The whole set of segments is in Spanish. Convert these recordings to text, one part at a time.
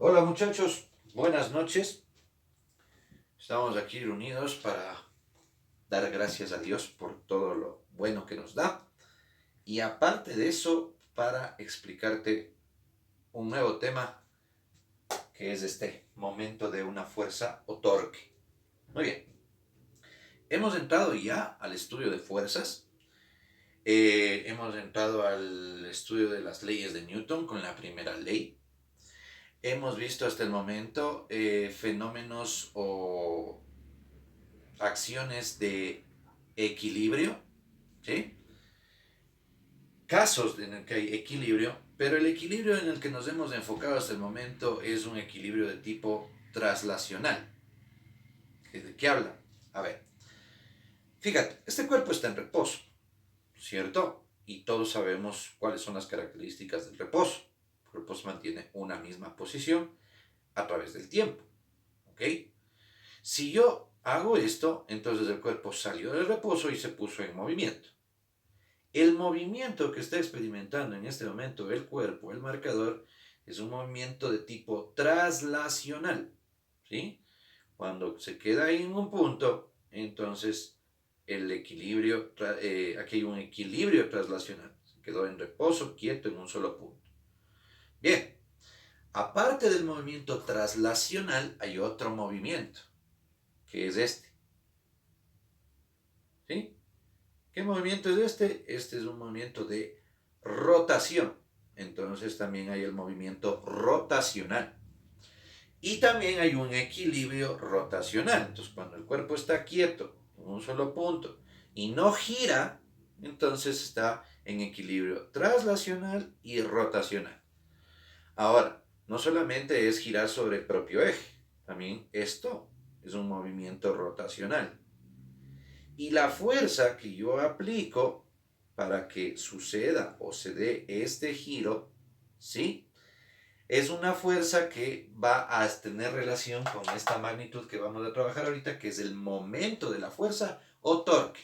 Hola muchachos, buenas noches. Estamos aquí reunidos para dar gracias a Dios por todo lo bueno que nos da. Y aparte de eso, para explicarte un nuevo tema que es este momento de una fuerza o torque. Muy bien, hemos entrado ya al estudio de fuerzas. Hemos entrado al estudio de las leyes de Newton con la primera ley. Hemos visto hasta el momento fenómenos o acciones de equilibrio, ¿sí? Casos en el que hay equilibrio, pero el equilibrio en el que nos hemos enfocado hasta el momento es un equilibrio de tipo traslacional. ¿De qué habla? A ver, fíjate, este cuerpo está en reposo, ¿cierto? Y todos sabemos cuáles son las características del reposo. El reposo mantiene una misma posición a través del tiempo, ¿ok? Si yo hago esto, entonces el cuerpo salió del reposo y se puso en movimiento. El movimiento que está experimentando en este momento el cuerpo, el marcador, es un movimiento de tipo traslacional, ¿sí? Cuando se queda ahí en un punto, entonces el equilibrio, aquí hay un equilibrio traslacional. Se quedó en reposo, quieto en un solo punto. Bien, aparte del movimiento traslacional, hay otro movimiento, que es este, ¿sí? ¿Qué movimiento es este? Este es un movimiento de rotación. Entonces también hay el movimiento rotacional. Y también hay un equilibrio rotacional. Entonces cuando el cuerpo está quieto en un solo punto y no gira, entonces está en equilibrio traslacional y rotacional. Ahora, no solamente es girar sobre el propio eje, también esto es un movimiento rotacional. Y la fuerza que yo aplico para que suceda o se dé este giro, ¿sí? Es una fuerza que va a tener relación con esta magnitud que vamos a trabajar ahorita, que es el momento de la fuerza o torque,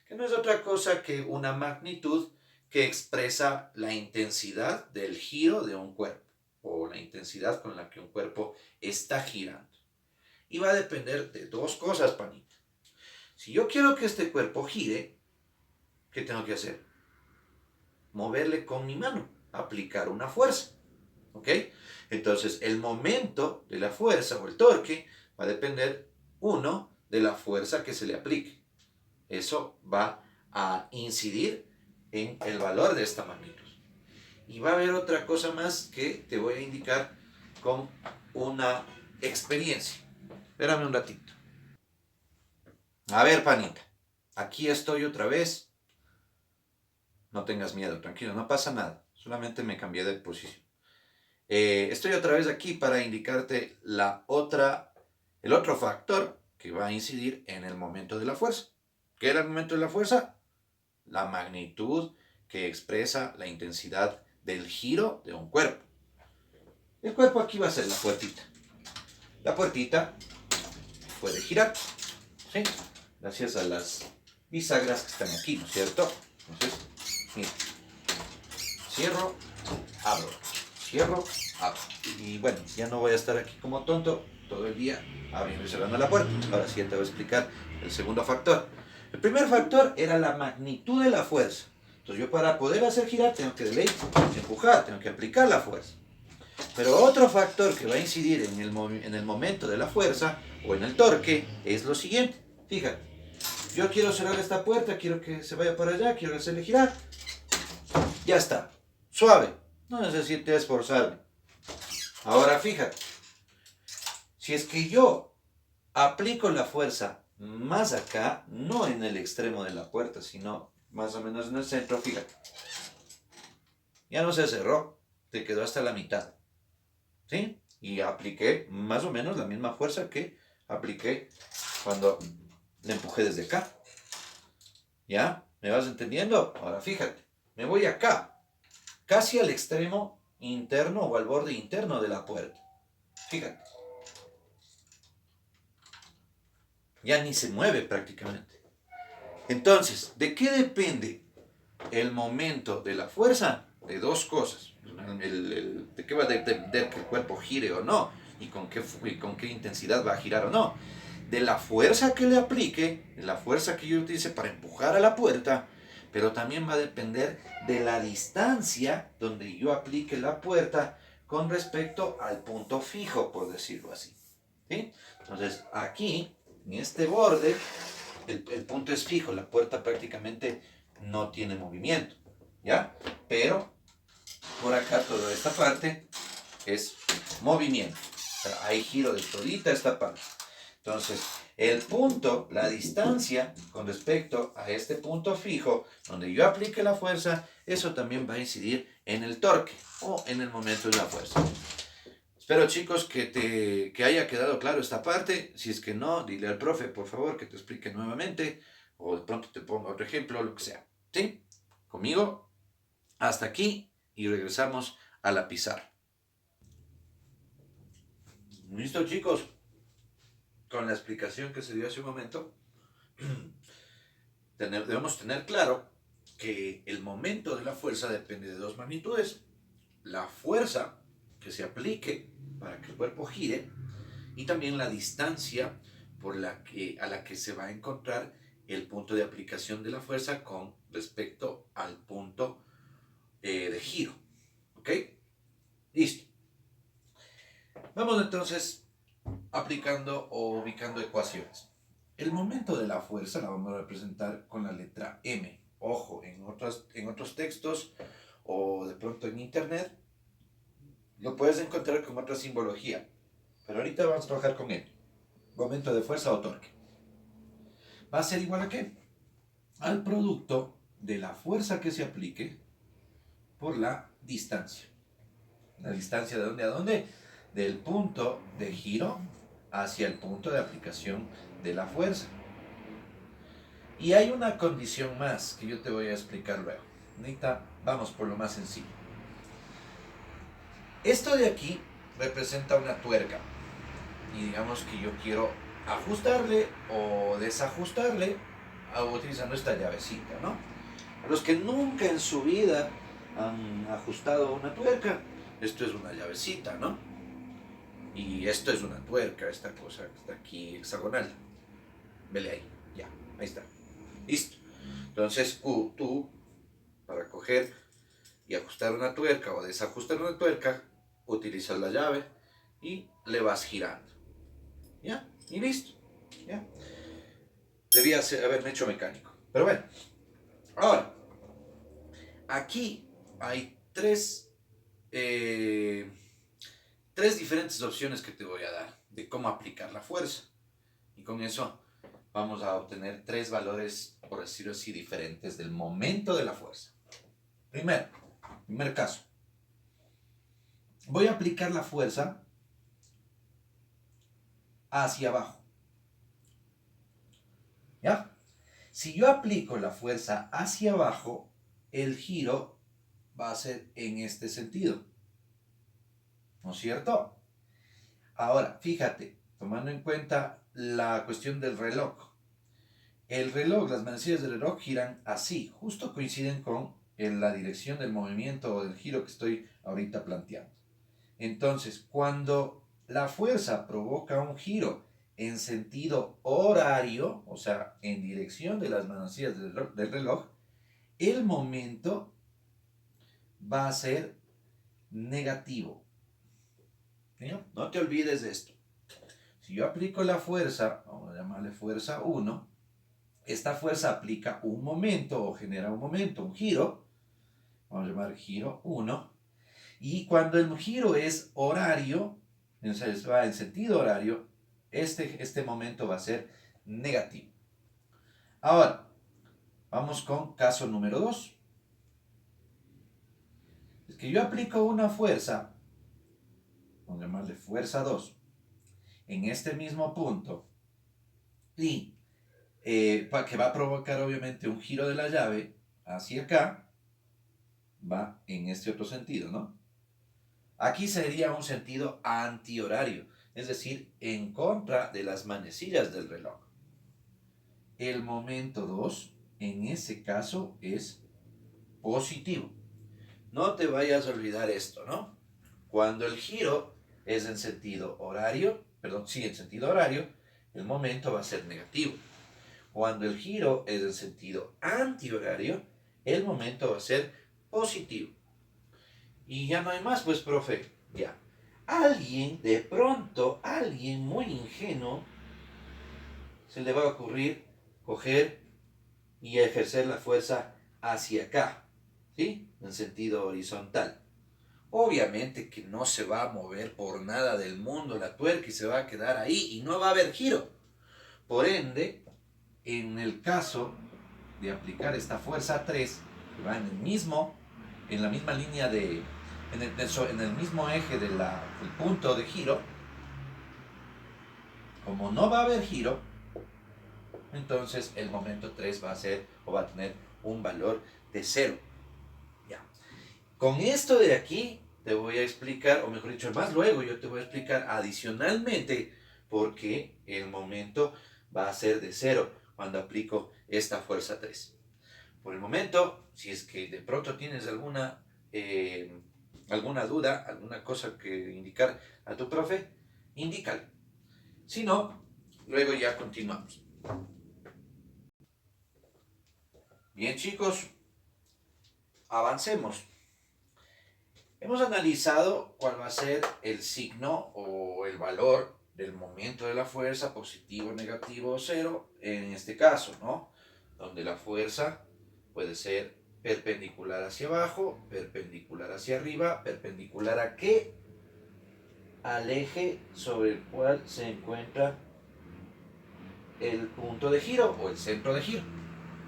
que no es otra cosa que una magnitud que expresa la intensidad del giro de un cuerpo o la intensidad con la que un cuerpo está girando. Y va a depender de dos cosas, panita. Si yo quiero que este cuerpo gire, ¿qué tengo que hacer? Moverle con mi mano, aplicar una fuerza. ¿Ok? Entonces, el momento de la fuerza o el torque va a depender, uno, de la fuerza que se le aplique. Eso va a incidir en el valor de esta magnitud. Y va a haber otra cosa más que te voy a indicar con una experiencia. Espérame un ratito. A ver, panita. Aquí estoy otra vez. No tengas miedo, tranquilo, no pasa nada. Solamente me cambié de posición. Estoy otra vez aquí para indicarte el otro factor que va a incidir en el momento de la fuerza. ¿Qué era el momento de la fuerza? La magnitud que expresa la intensidad del giro de un cuerpo. El cuerpo aquí va a ser la puertita. La puertita puede girar, ¿sí? Gracias a las bisagras que están aquí, ¿no es cierto? Entonces, mira, cierro, abro, cierro, abro. Y bueno, ya no voy a estar aquí como tonto todo el día abriendo y cerrando la puerta. Ahora sí te voy a explicar el segundo factor. El primer factor era la magnitud de la fuerza. Entonces yo para poder hacer girar tengo que de ley empujar, tengo que aplicar la fuerza. Pero otro factor que va a incidir en el momento de la fuerza o en el torque es lo siguiente. Fíjate, yo quiero cerrar esta puerta, quiero que se vaya para allá, quiero hacerle girar. Ya está, suave, no necesito esforzarme. Ahora fíjate, si es que yo aplico la fuerza más acá, no en el extremo de la puerta, sino más o menos en el centro, fíjate. Ya no se cerró, te quedó hasta la mitad. ¿Sí? Y apliqué más o menos la misma fuerza que apliqué cuando le empujé desde acá. ¿Ya? ¿Me vas entendiendo? Ahora fíjate, me voy acá, casi al extremo interno o al borde interno de la puerta. Fíjate. Ya ni se mueve prácticamente. Entonces, ¿de qué depende el momento de la fuerza? de dos cosas. ¿De qué va a depender que el cuerpo gire o no? Y con qué intensidad va a girar o no. De la fuerza que le aplique, de la fuerza que yo utilice para empujar a la puerta, pero también va a depender de la distancia donde yo aplique la puerta con respecto al punto fijo, por decirlo así. ¿Sí? Entonces, aquí, en este borde, el punto es fijo, la puerta prácticamente no tiene movimiento, ¿ya? Pero por acá toda esta parte es movimiento. O sea, hay giro de todita esta parte. Entonces, el punto, la distancia con respecto a este punto fijo, donde yo aplique la fuerza, eso también va a incidir en el torque o en el momento de la fuerza. Espero, chicos, que haya quedado claro esta parte. Si es que no, dile al profe, por favor, que te explique nuevamente. O de pronto te ponga otro ejemplo, lo que sea. ¿Sí? Conmigo, hasta aquí y regresamos a la pizarra. Listo, chicos. Con la explicación que se dio hace un momento, debemos tener claro que el momento de la fuerza depende de dos magnitudes. La fuerza que se aplique para que el cuerpo gire y también la distancia a la que se va a encontrar el punto de aplicación de la fuerza con respecto al punto de giro. ¿Ok? Listo. Vamos entonces aplicando o ubicando ecuaciones. El momento de la fuerza la vamos a representar con la letra M. Ojo, en otros textos o de pronto en internet lo puedes encontrar con otra simbología. Pero ahorita vamos a trabajar con él. Momento de fuerza o torque. ¿Va a ser igual a qué? Al producto de la fuerza que se aplique por la distancia. ¿La distancia de dónde a dónde? Del punto de giro hacia el punto de aplicación de la fuerza. Y hay una condición más que yo te voy a explicar luego. Ahorita vamos por lo más sencillo. Esto de aquí representa una tuerca. Y digamos que yo quiero ajustarle o desajustarle utilizando esta llavecita, ¿no? Los que nunca en su vida han ajustado una tuerca, esto es una llavecita, ¿no? Y esto es una tuerca, esta cosa que está aquí hexagonal. Vele ahí, ya, ahí está. Listo. Entonces, tú, para coger y ajustar una tuerca o desajustar una tuerca, utilizas la llave y le vas girando. ¿Ya? Y listo. ¿Ya? Debía haberme hecho mecánico. Pero bueno. Ahora, aquí hay tres diferentes opciones que te voy a dar de cómo aplicar la fuerza. Y con eso vamos a obtener tres valores, por decirlo así, diferentes del momento de la fuerza. Primer caso. Voy a aplicar la fuerza hacia abajo. ¿Ya? Si yo aplico la fuerza hacia abajo, el giro va a ser en este sentido. ¿No es cierto? Ahora, fíjate, tomando en cuenta la cuestión del reloj. El reloj, las manecillas del reloj giran así, justo coinciden con la dirección del movimiento o del giro que estoy ahorita planteando. Entonces, cuando la fuerza provoca un giro en sentido horario, o sea, en dirección de las manecillas del reloj, el momento va a ser negativo. ¿Sí? No te olvides de esto. Si yo aplico la fuerza, vamos a llamarle fuerza 1, esta fuerza aplica un momento o genera un momento, un giro, vamos a llamar giro 1, y cuando el giro es horario, entonces va en sentido horario, este momento va a ser negativo. Ahora, vamos con caso número 2. Es que yo aplico una fuerza, vamos a llamarle fuerza 2, en este mismo punto, y que va a provocar obviamente un giro de la llave hacia acá, va en este otro sentido, ¿no? Aquí sería un sentido antihorario, es decir, en contra de las manecillas del reloj. El momento 2, en ese caso, es positivo. No te vayas a olvidar esto, ¿no? Cuando el giro es en sentido horario, perdón, sí, en sentido horario, el momento va a ser negativo. Cuando el giro es en sentido antihorario, el momento va a ser positivo. Y ya no hay más, pues, profe. Ya. Alguien, de pronto, alguien muy ingenuo, se le va a ocurrir coger y ejercer la fuerza hacia acá, ¿sí? En sentido horizontal. Obviamente que no se va a mover por nada del mundo la tuerca y se va a quedar ahí y no va a haber giro. Por ende, en el caso de aplicar esta fuerza 3, que va en la misma línea en el mismo eje del punto de giro, como no va a haber giro, entonces el momento 3 va a ser o va a tener un valor de 0. Ya. Con esto de aquí te voy a explicar, o mejor dicho, más luego yo te voy a explicar adicionalmente por qué el momento va a ser de 0 cuando aplico esta fuerza 3. Por el momento, si es que de pronto tienes alguna duda, alguna cosa que indicar a tu profe, indícalo. Si no, luego ya continuamos. Bien, chicos, avancemos. Hemos analizado cuál va a ser el signo o el valor del momento de la fuerza, positivo, negativo o cero, en este caso, ¿no? Donde la fuerza puede ser perpendicular hacia abajo, perpendicular hacia arriba, perpendicular a qué? Al eje sobre el cual se encuentra el punto de giro o el centro de giro,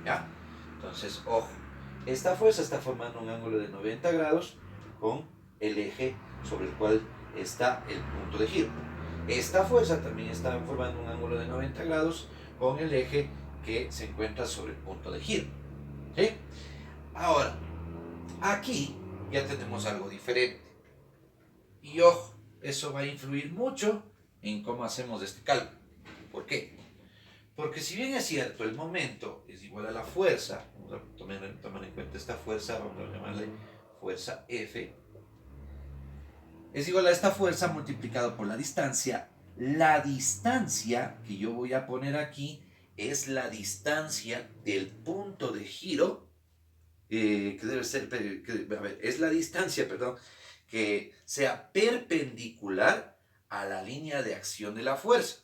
¿ya? Entonces, ojo, esta fuerza está formando un ángulo de 90 grados con el eje sobre el cual está el punto de giro. Esta fuerza también está formando un ángulo de 90 grados con el eje que se encuentra sobre el punto de giro. ¿Sí? Ahora, aquí ya tenemos algo diferente. Y ojo, eso va a influir mucho en cómo hacemos este cálculo. ¿Por qué? Porque si bien es cierto, el momento es igual a la fuerza, vamos a tomar en cuenta esta fuerza, vamos a llamarle fuerza F, es igual a esta fuerza multiplicado por la distancia. La distancia que yo voy a poner aquí es la distancia del punto de giro, que debe ser, es la distancia, perdón, que sea perpendicular a la línea de acción de la fuerza.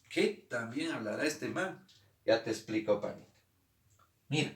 ¿Qué también hablará este man? Ya te explico, panita. Mira,